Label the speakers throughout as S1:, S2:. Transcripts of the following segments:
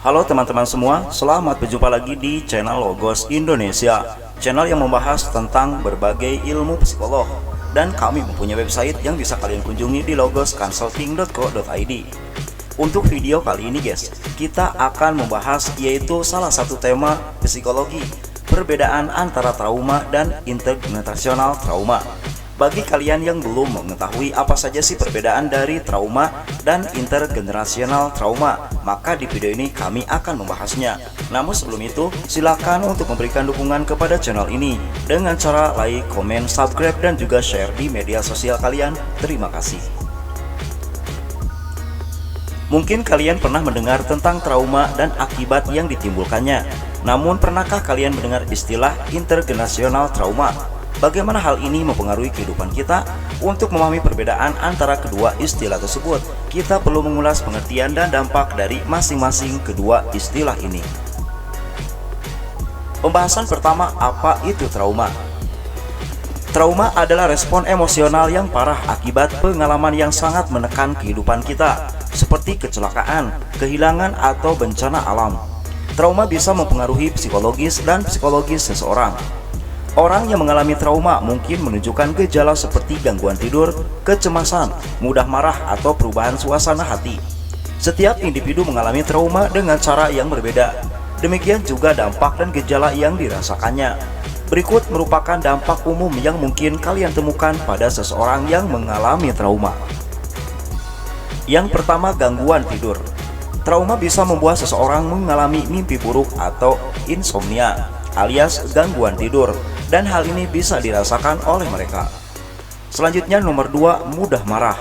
S1: Halo teman-teman semua, selamat berjumpa lagi di channel Logos Indonesia, channel yang membahas tentang berbagai ilmu psikolog. Dan kami mempunyai website yang bisa kalian kunjungi di logosconsulting.co.id. Untuk video kali ini guys, kita akan membahas yaitu salah satu tema psikologi, perbedaan antara trauma dan intergenerational trauma. Bagi kalian yang belum mengetahui apa saja sih perbedaan dari trauma dan intergenerational trauma, maka di video ini kami akan membahasnya. Namun sebelum itu, silakan untuk memberikan dukungan kepada channel ini dengan cara like, komen, subscribe, dan juga share di media sosial kalian. Terima kasih. Mungkin kalian pernah mendengar tentang trauma dan akibat yang ditimbulkannya. Namun pernahkah kalian mendengar istilah intergenerational trauma? Bagaimana hal ini mempengaruhi kehidupan kita? Untuk memahami perbedaan antara kedua istilah tersebut, kita perlu mengulas pengertian dan dampak dari masing-masing kedua istilah ini. Pembahasan pertama, apa itu trauma? Trauma adalah respon emosional yang parah akibat pengalaman yang sangat menekan kehidupan kita, seperti kecelakaan, kehilangan, atau bencana alam. Trauma bisa mempengaruhi psikologis dan psikologis seseorang. Orang yang mengalami trauma mungkin menunjukkan gejala seperti gangguan tidur, kecemasan, mudah marah, atau perubahan suasana hati. Setiap individu mengalami trauma dengan cara yang berbeda. Demikian juga dampak dan gejala yang dirasakannya. Berikut merupakan dampak umum yang mungkin kalian temukan pada seseorang yang mengalami trauma. Yang pertama, gangguan tidur. Trauma bisa membuat seseorang mengalami mimpi buruk atau insomnia, alias gangguan tidur, dan hal ini bisa dirasakan oleh mereka. Selanjutnya, nomor 2, mudah marah.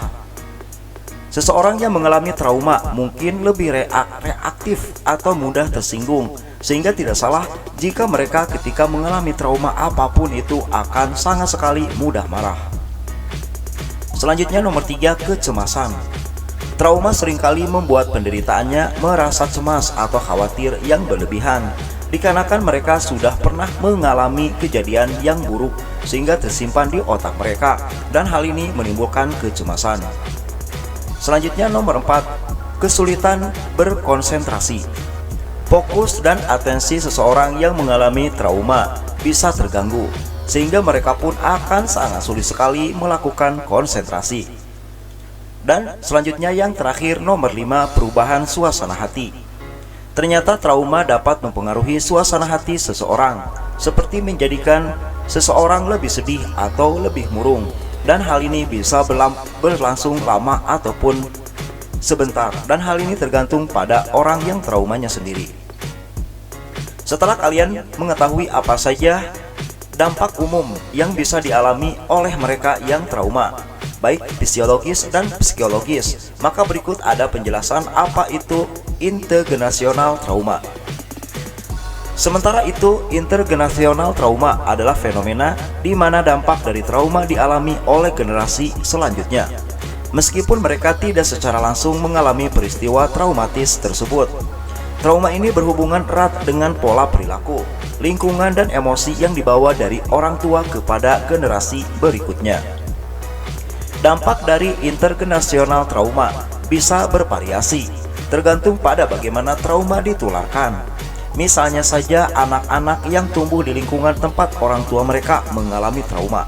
S1: Seseorang yang mengalami trauma mungkin lebih reaktif atau mudah tersinggung, sehingga tidak salah jika mereka ketika mengalami trauma apapun itu akan sangat sekali mudah marah. Selanjutnya, nomor 3, kecemasan. Trauma seringkali membuat penderitaannya merasa cemas atau khawatir yang berlebihan, dikarenakan mereka sudah pernah mengalami kejadian yang buruk sehingga tersimpan di otak mereka, dan hal ini menimbulkan kecemasan. Selanjutnya, nomor 4, kesulitan berkonsentrasi. Fokus dan atensi seseorang yang mengalami trauma bisa terganggu, sehingga mereka pun akan sangat sulit sekali melakukan konsentrasi. Dan selanjutnya yang terakhir, nomor 5, perubahan suasana hati. Ternyata trauma dapat mempengaruhi suasana hati seseorang, seperti menjadikan seseorang lebih sedih atau lebih murung, dan hal ini bisa berlangsung lama ataupun sebentar, dan hal ini tergantung pada orang yang traumanya sendiri. Setelah kalian mengetahui apa saja dampak umum yang bisa dialami oleh mereka yang trauma, baik fisiologis dan psikologis, maka berikut ada penjelasan apa itu intergenerational trauma. Sementara itu, intergenerational trauma adalah fenomena di mana dampak dari trauma dialami oleh generasi selanjutnya, meskipun mereka tidak secara langsung mengalami peristiwa traumatis tersebut. Trauma ini berhubungan erat dengan pola perilaku, lingkungan, dan emosi yang dibawa dari orang tua kepada generasi berikutnya. Dampak dari intergenerational trauma bisa bervariasi, tergantung pada bagaimana trauma ditularkan. Misalnya saja anak-anak yang tumbuh di lingkungan tempat orang tua mereka mengalami trauma.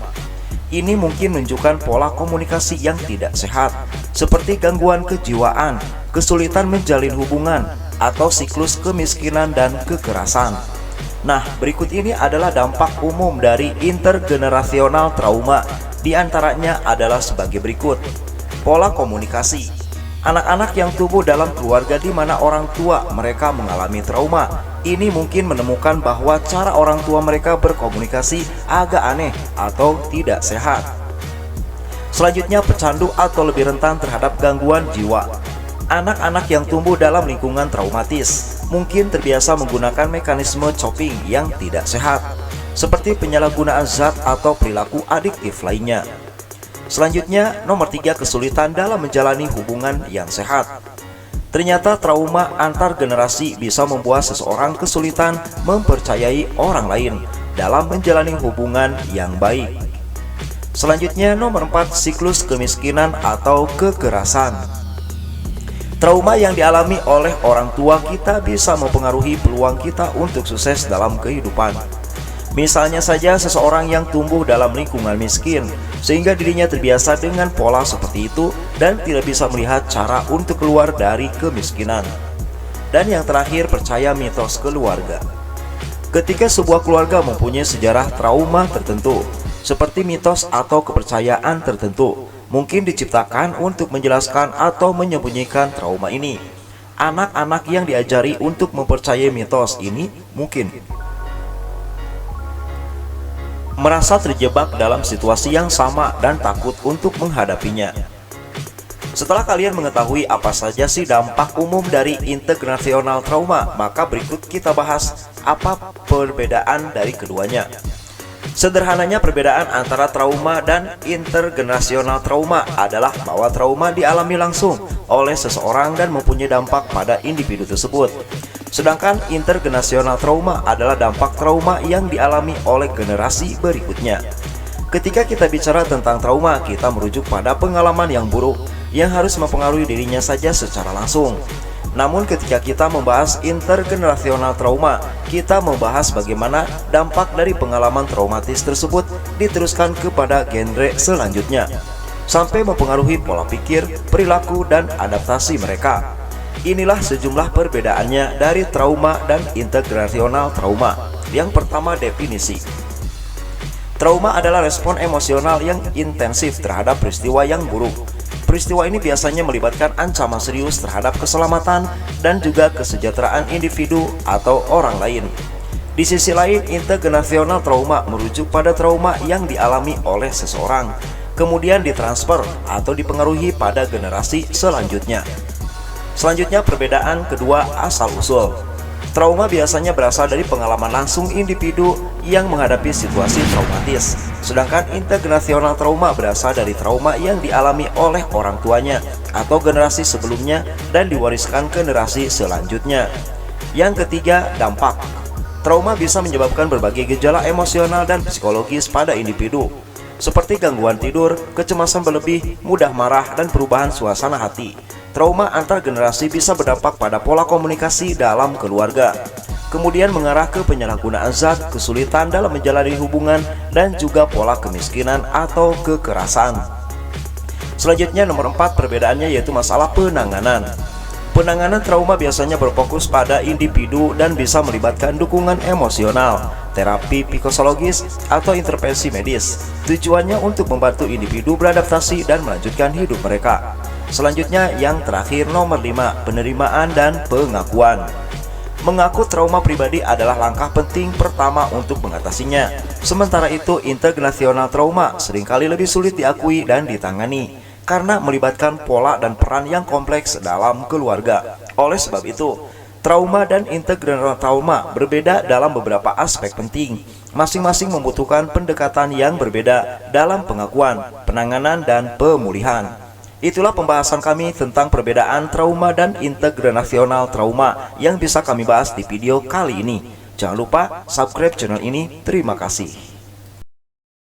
S1: Ini mungkin menunjukkan pola komunikasi yang tidak sehat, seperti gangguan kejiwaan, kesulitan menjalin hubungan, atau siklus kemiskinan dan kekerasan. Nah, berikut ini adalah dampak umum dari intergenerational trauma. Di antaranya adalah sebagai berikut. Pola komunikasi. Anak-anak yang tumbuh dalam keluarga di mana orang tua mereka mengalami trauma, ini mungkin menemukan bahwa cara orang tua mereka berkomunikasi agak aneh atau tidak sehat. Selanjutnya, pecandu atau lebih rentan terhadap gangguan jiwa. Anak-anak yang tumbuh dalam lingkungan traumatis mungkin terbiasa menggunakan mekanisme coping yang tidak sehat, seperti penyalahgunaan zat atau perilaku adiktif lainnya. Selanjutnya, nomor 3, kesulitan dalam menjalani hubungan yang sehat. Ternyata trauma antar generasi bisa membuat seseorang kesulitan mempercayai orang lain dalam menjalani hubungan yang baik. Selanjutnya, nomor 4, siklus kemiskinan atau kekerasan. Trauma yang dialami oleh orang tua kita bisa mempengaruhi peluang kita untuk sukses dalam kehidupan. Misalnya saja seseorang yang tumbuh dalam lingkungan miskin, sehingga dirinya terbiasa dengan pola seperti itu dan tidak bisa melihat cara untuk keluar dari kemiskinan. Dan yang terakhir, percaya mitos keluarga. Ketika sebuah keluarga mempunyai sejarah trauma tertentu, seperti mitos atau kepercayaan tertentu, mungkin diciptakan untuk menjelaskan atau menyembunyikan trauma ini. Anak-anak yang diajari untuk mempercayai mitos ini mungkin merasa terjebak dalam situasi yang sama dan takut untuk menghadapinya. Setelah kalian mengetahui apa saja sih dampak umum dari intergenerational trauma, maka berikut kita bahas apa perbedaan dari keduanya. Sederhananya, perbedaan antara trauma dan intergenerational trauma adalah bahwa trauma dialami langsung oleh seseorang dan mempunyai dampak pada individu tersebut. Sedangkan intergenerational trauma adalah dampak trauma yang dialami oleh generasi berikutnya. Ketika kita bicara tentang trauma, kita merujuk pada pengalaman yang buruk yang harus mempengaruhi dirinya saja secara langsung. Namun ketika kita membahas intergenerational trauma, kita membahas bagaimana dampak dari pengalaman traumatis tersebut diteruskan kepada genre selanjutnya, sampai mempengaruhi pola pikir, perilaku, dan adaptasi mereka. Inilah sejumlah perbedaannya dari trauma dan intergenerational trauma. Yang pertama, definisi. Trauma adalah respon emosional yang intensif terhadap peristiwa yang buruk. Peristiwa ini biasanya melibatkan ancaman serius terhadap keselamatan dan juga kesejahteraan individu atau orang lain. Di sisi lain, intergenerational trauma merujuk pada trauma yang dialami oleh seseorang, kemudian ditransfer atau dipengaruhi pada generasi selanjutnya. Selanjutnya, perbedaan kedua, asal-usul. Trauma biasanya berasal dari pengalaman langsung individu yang menghadapi situasi traumatis. Sedangkan intergenerational trauma berasal dari trauma yang dialami oleh orang tuanya atau generasi sebelumnya dan diwariskan ke generasi selanjutnya. Yang ketiga, dampak. Trauma bisa menyebabkan berbagai gejala emosional dan psikologis pada individu, seperti gangguan tidur, kecemasan berlebih, mudah marah, dan perubahan suasana hati. Trauma antar generasi bisa berdampak pada pola komunikasi dalam keluarga, kemudian mengarah ke penyalahgunaan zat, kesulitan dalam menjalani hubungan, dan juga pola kemiskinan atau kekerasan. Selanjutnya, nomor 4, perbedaannya yaitu masalah penanganan. Penanganan trauma biasanya berfokus pada individu dan bisa melibatkan dukungan emosional, terapi psikologis, atau intervensi medis. Tujuannya untuk membantu individu beradaptasi dan melanjutkan hidup mereka. Selanjutnya, yang terakhir, nomor 5, penerimaan dan pengakuan. Mengaku trauma pribadi adalah langkah penting pertama untuk mengatasinya. Sementara itu, intergenerational trauma seringkali lebih sulit diakui dan ditangani karena melibatkan pola dan peran yang kompleks dalam keluarga. Oleh sebab itu, trauma dan intergenerational trauma berbeda dalam beberapa aspek penting. Masing-masing membutuhkan pendekatan yang berbeda dalam pengakuan, penanganan, dan pemulihan. Itulah pembahasan kami tentang perbedaan trauma dan intergenerational trauma yang bisa kami bahas di video kali ini. Jangan lupa subscribe channel ini. Terima kasih.